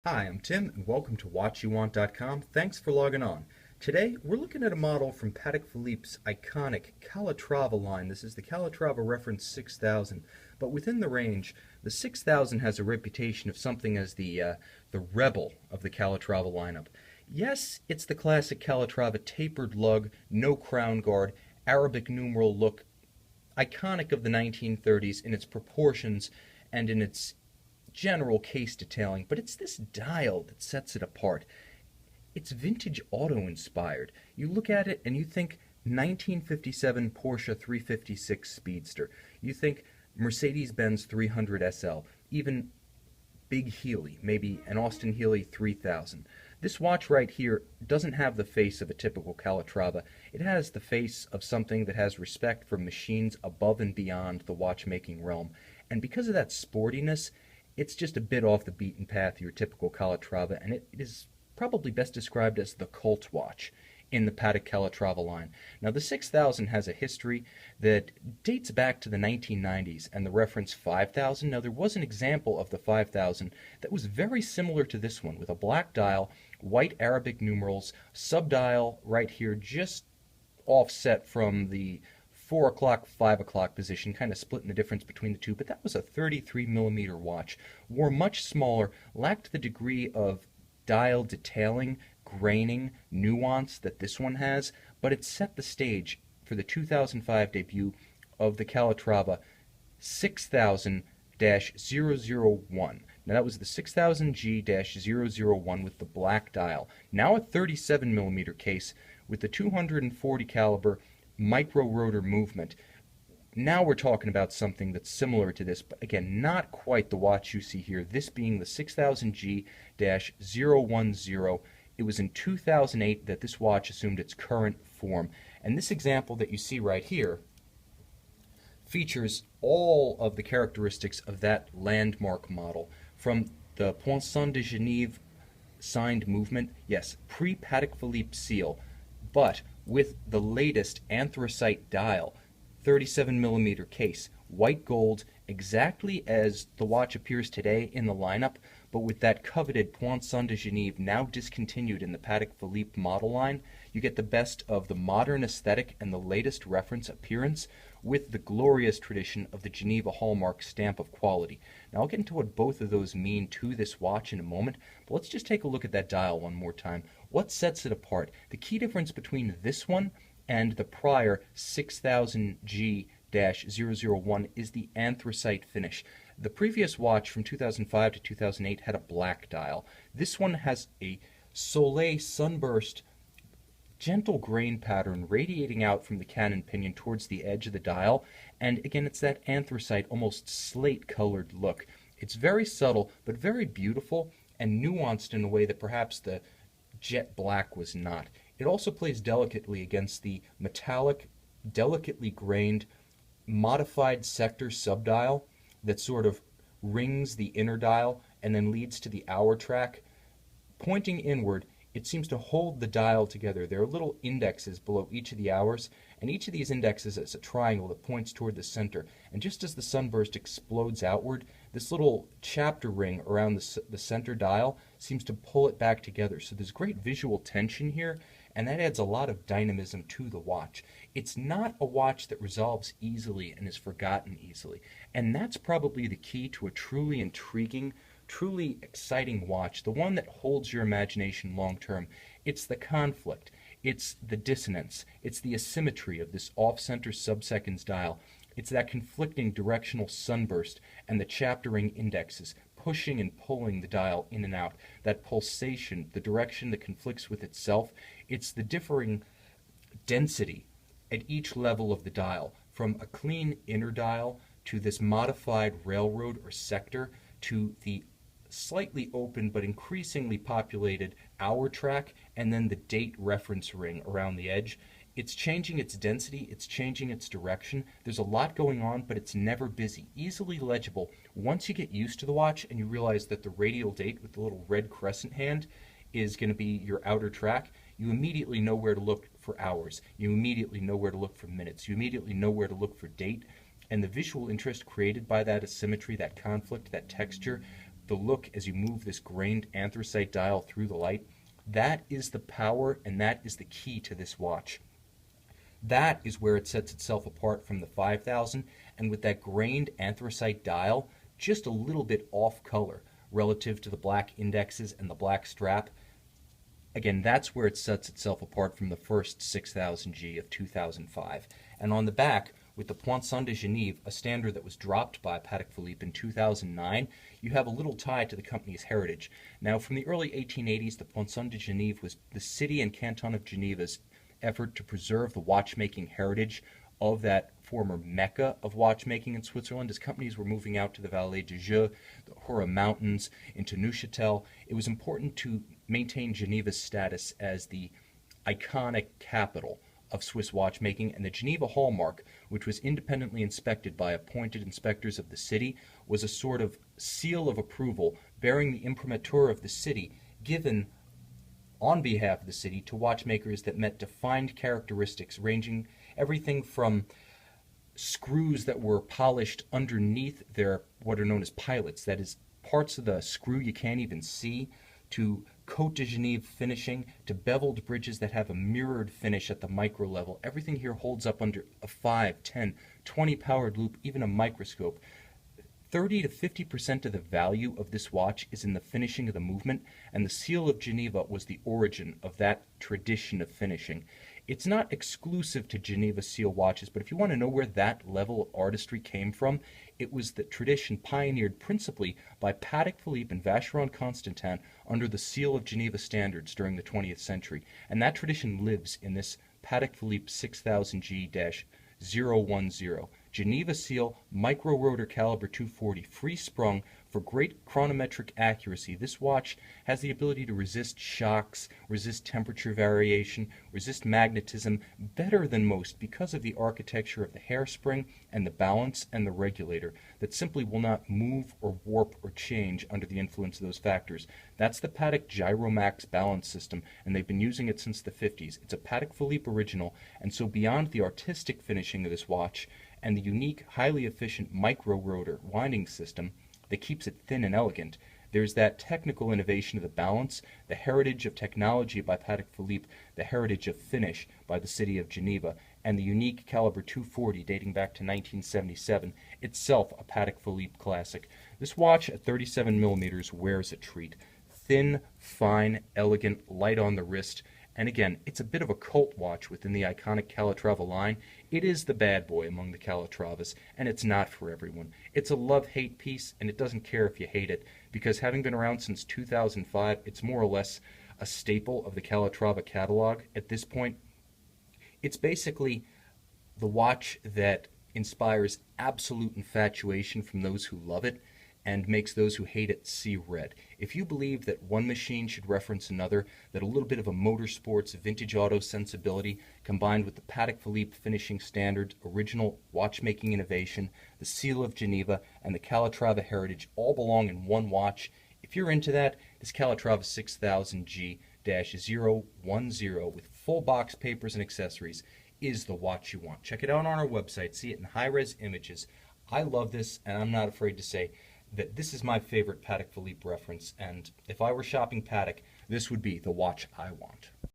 Hi, I'm Tim, and welcome to WatchYouWant.com. Thanks for logging on. Today, we're looking at a model from Patek Philippe's iconic Calatrava line. This is the Calatrava Reference 6000, but within the range, the 6000 has a reputation of something as the rebel of the Calatrava lineup. Yes, it's the classic Calatrava tapered lug, no crown guard, Arabic numeral look, iconic of the 1930s in its proportions and in its general case detailing, but it's this dial that sets it apart. It's vintage auto inspired. You look at it and you think 1957 Porsche 356 Speedster. You think Mercedes-Benz 300 SL, even Big Healy, maybe an Austin Healey 3000. This watch right here doesn't have the face of a typical Calatrava. It has the face of something that has respect for machines above and beyond the watchmaking realm. And because of that sportiness, it's just a bit off the beaten path of your typical Calatrava, and it is probably best described as the cult watch in the Patek Calatrava line. Now, the 6000 has a history that dates back to the 1990s and the reference 5000. Now, there was an example of the 5000 that was very similar to this one, with a black dial, white Arabic numerals, subdial right here, just offset from the 4 o'clock, 5 o'clock position, kind of splitting the difference between the two, but that was a 33 millimeter watch. Wore much smaller, lacked the degree of dial detailing, graining, nuance that this one has, but it set the stage for the 2005 debut of the Calatrava 6000-001. Now that was the 6000G-001 with the black dial. Now a 37 millimeter case with the 240 caliber micro-rotor movement. Now we're talking about something that's similar to this, but again, not quite the watch you see here, this being the 6000G-010. It was in 2008 that this watch assumed its current form. And this example that you see right here features all of the characteristics of that landmark model, from the Poinçon de Genève signed movement, yes, pre-Patek Philippe Seal, but with the latest anthracite dial, 37 millimeter case, white gold, exactly as the watch appears today in the lineup, but with that coveted Poinçon de Genève now discontinued in the Patek Philippe model line. You get the best of the modern aesthetic and the latest reference appearance with the glorious tradition of the Geneva Hallmark stamp of quality. Now I'll get into what both of those mean to this watch in a moment, but let's just take a look at that dial one more time. What sets it apart? The key difference between this one and the prior 6000G-001 is the anthracite finish. The previous watch from 2005 to 2008 had a black dial. This one has a soleil sunburst gentle grain pattern radiating out from the cannon pinion towards the edge of the dial, and again it's that anthracite, almost slate colored look. It's very subtle but very beautiful and nuanced in a way that perhaps the jet black was not. It also plays delicately against the metallic, delicately grained, modified sector subdial that sort of rings the inner dial and then leads to the hour track. Pointing inward, it seems to hold the dial together. There are little indexes below each of the hours, and each of these indexes is a triangle that points toward the center. And just as the sunburst explodes outward, this little chapter ring around the center dial seems to pull it back together. So there's great visual tension here, and that adds a lot of dynamism to the watch. It's not a watch that resolves easily and is forgotten easily, and that's probably the key to a truly intriguing, truly exciting watch, the one that holds your imagination long term. It's the conflict, it's the dissonance, it's the asymmetry of this off-center sub-seconds dial, it's that conflicting directional sunburst and the chaptering indexes pushing and pulling the dial in and out, that pulsation, the direction that conflicts with itself. It's the differing density at each level of the dial, from a clean inner dial to this modified railroad or sector to the slightly open but increasingly populated hour track, and then the date reference ring around the edge. It's changing its density, it's changing its direction. There's a lot going on, but it's never busy, easily legible. Once you get used to the watch and you realize that the radial date with the little red crescent hand is going to be your outer track, you immediately know where to look for hours. You immediately know where to look for minutes. You immediately know where to look for date. And the visual interest created by that asymmetry, that conflict, that texture, the look as you move this grained anthracite dial through the light, that is the power and that is the key to this watch. That is where it sets itself apart from the 5000, and with that grained anthracite dial, just a little bit off color relative to the black indexes and the black strap. Again, that's where it sets itself apart from the first 6000G of 2005. And on the back, with the Poinçon de Genève, a standard that was dropped by Patek Philippe in 2009, you have a little tie to the company's heritage. Now, from the early 1880s, the Poinçon de Genève was the city and canton of Geneva's effort to preserve the watchmaking heritage of that former mecca of watchmaking in Switzerland. As companies were moving out to the Vallée du Jeu, the Jura Mountains, into Neuchâtel, it was important to maintain Geneva's status as the iconic capital of Swiss watchmaking, and the Geneva Hallmark, which was independently inspected by appointed inspectors of the city, was a sort of seal of approval bearing the imprimatur of the city, given on behalf of the city to watchmakers that met defined characteristics ranging everything from screws that were polished underneath their what are known as pilots, that is, parts of the screw you can't even see, to Côte de Genève finishing, to beveled bridges that have a mirrored finish at the micro level. Everything here holds up under a 5, 10, 20 powered loop, even a microscope. 30 to 50% of the value of this watch is in the finishing of the movement, and the Seal of Geneva was the origin of that tradition of finishing. It's not exclusive to Geneva Seal watches, but if you want to know where that level of artistry came from, it was the tradition pioneered principally by Patek Philippe and Vacheron Constantin under the Seal of Geneva standards during the 20th century. And that tradition lives in this Patek Philippe 6000G-010. Geneva Seal, micro-rotor caliber 240, free sprung for great chronometric accuracy. This watch has the ability to resist shocks, resist temperature variation, resist magnetism better than most because of the architecture of the hairspring and the balance and the regulator that simply will not move or warp or change under the influence of those factors. That's the Patek Gyromax balance system, and they've been using it since the 50s. It's a Patek Philippe original, and so beyond the artistic finishing of this watch and the unique, highly efficient micro-rotor winding system that keeps it thin and elegant, there's that technical innovation of the balance, the heritage of technology by Patek Philippe, the heritage of finish by the city of Geneva, and the unique caliber 240 dating back to 1977, itself a Patek Philippe classic. This watch at 37 millimeters wears a treat. Thin, fine, elegant, light on the wrist, and again, it's a bit of a cult watch within the iconic Calatrava line. It is the bad boy among the Calatravas, and it's not for everyone. It's a love-hate piece, and it doesn't care if you hate it, because having been around since 2005, it's more or less a staple of the Calatrava catalog at this point. It's basically the watch that inspires absolute infatuation from those who love it, and makes those who hate it see red. If you believe that one machine should reference another, that a little bit of a motorsports vintage auto sensibility combined with the Patek Philippe finishing standards, original watchmaking innovation, the Seal of Geneva, and the Calatrava heritage all belong in one watch, if you're into that, this Calatrava 6000G-010 with full box papers and accessories is the watch you want. Check it out on our website. See it in high-res images. I love this, and I'm not afraid to say that this is my favorite Patek Philippe reference, and if I were shopping Patek, this would be the watch I want.